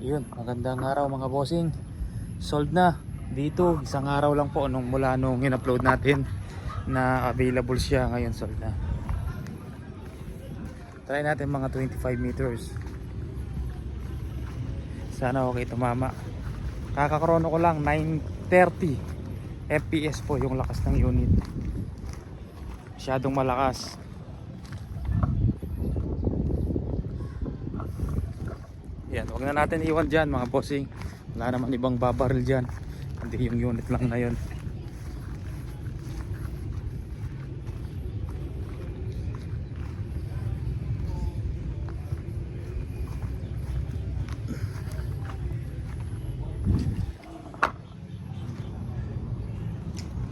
Yun, magandang araw mga bossing. Sold na dito, isang araw lang po mula nung in-upload natin na available siya. Ngayon sold na. Try natin mga 25 meters. Sana okay tumama. Kakakrono ko lang 930 FPS po yung lakas ng unit. Masyadong malakas. Yan, huwag na natin iwan dyan mga bossing. Wala naman ibang babaril dyan, hindi yung unit lang na yun.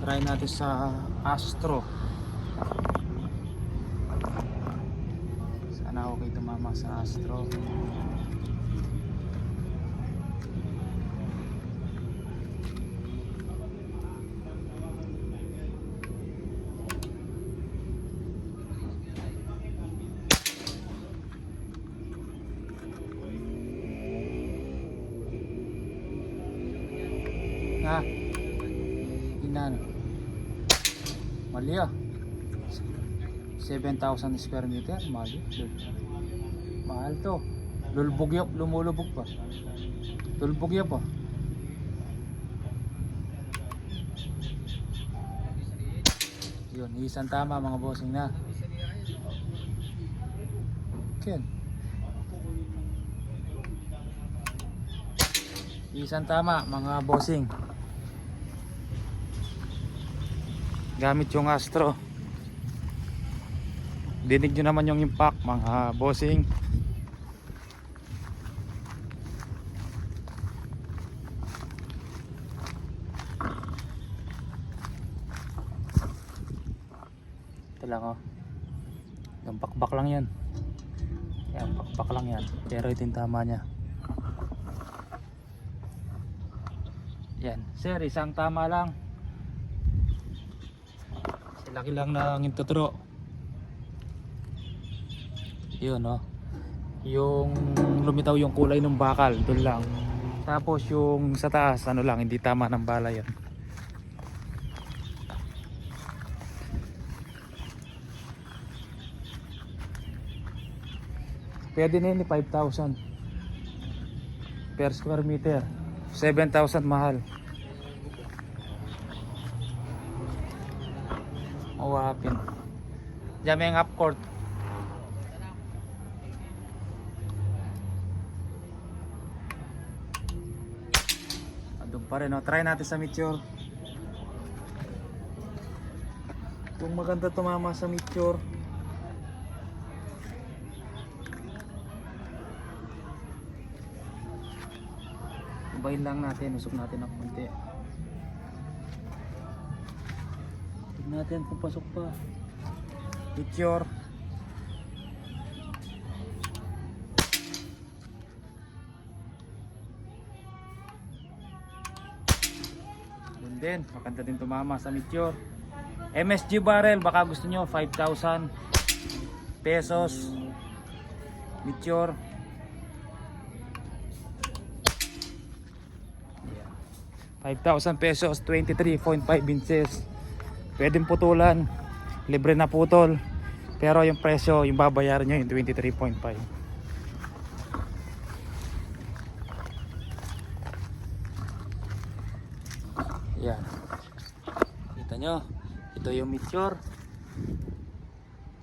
Try natin sa Astro. Sana okay tumama sa Astro. Ha? Inan. Mali ah. 7,000 square meter. Mali. Mahal to. Lulubog yap. Lumulubog pa. Lulubog yap ah. Yun. Isang tama mga bossing na. Ken. Isang tama mga bossing. Gamit yung Astro. Dinig nyo naman yung impact mga bossing. Ito lang oh. Yung bakbak lang yan. Yan, bakbak lang yan. Pero ito yung tama nya. Yan. Sir, isang tama lang. Laki lang ng intuturo. Yun oh. Yung lumitaw yung kulay ng bakal, doon lang. Tapos yung sa taas, ano lang, hindi tama ng bala yan. Pwede na yun 5,000 per square meter. 7,000 mahal. Mawapin. Diyan may half court. Doon pa rin. Try natin sa Meteor. Kung maganda tumama sa Meteor. Ubayin lang natin. Usok natin ang konti. Tignan natin kung pasok pa. Meteor. Yun din. Maganda din tumama sa Meteor. MSG barrel. Baka gusto nyo 5,000 pesos. Meteor. 5,000 pesos, 23.5 inches. Pwedeng putulan, libre na putol. Pero yung presyo, yung babayaran nyo yung 23.5. Yan. Kita nyo, ito yung Meteor.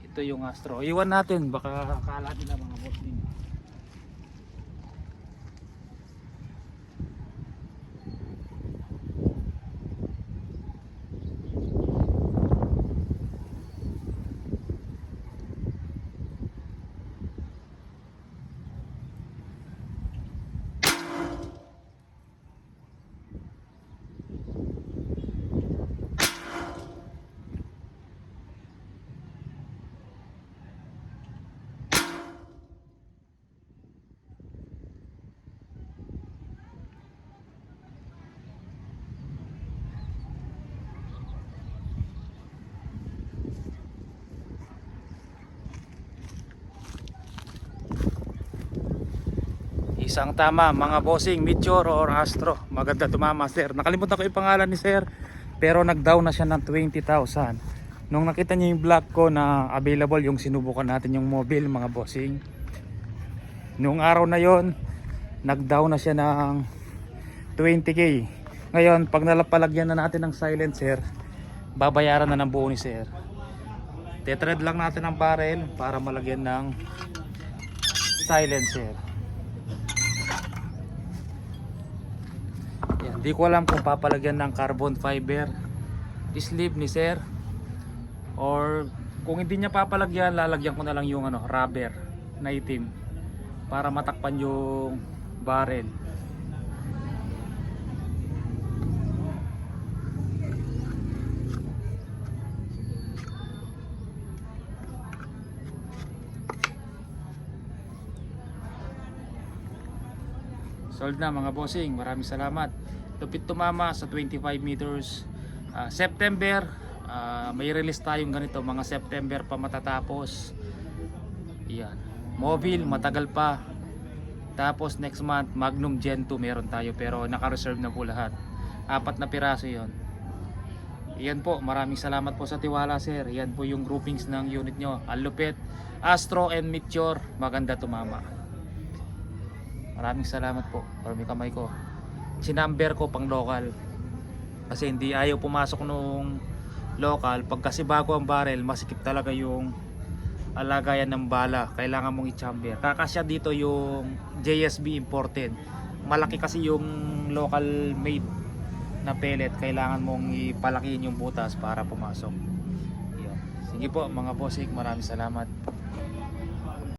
Ito yung Astro. Iwan natin, baka akala nila mga boss din. Yes, ang tama mga bossing, Meteor or Astro. Maganda tumama sir. Nakalimutan ko yung pangalan ni sir, pero nag-down na siya ng 20,000. Nung nakita niya yung vlog ko na available yung sinubukan natin yung mobile mga bossing. Nung araw na yon, nag-down na siya ng 20k. Ngayon, pag nalapalagyan na natin ng silencer, babayaran na ng buo ni sir. Tetread lang natin ang barrel para malagyan ng silencer. Yan, di ko alam kung papalagyan ng carbon fiber sleeve ni sir, or kung hindi niya papalagyan, lalagyan ko na lang yung rubber na itim para matakpan yung barrel. Sold na mga bossing, maraming salamat. Lupit tumama sa 25 meters. September, may release tayong ganito, mga September pa matatapos. Yan, mobile matagal pa. Tapos next month Magnum Gen 2 meron tayo, pero naka-reserve na po lahat. 4 na piraso yon. Yan po, maraming salamat po sa tiwala sir. Yan po yung groupings ng unit nyo. Ang lupit, Astro and Meteor, maganda tumama. Maraming salamat po. Marami kamay ko. Sinumber ko pang local. Kasi hindi ayaw pumasok nung local. Pag kasi bago ang barrel, masikip talaga yung alagayan ng bala. Kailangan mong i-chamber. Kakasya dito yung JSB imported. Malaki kasi yung local made na pellet. Kailangan mong ipalakihin yung butas para pumasok. Yan. Sige po mga bossing, maraming salamat.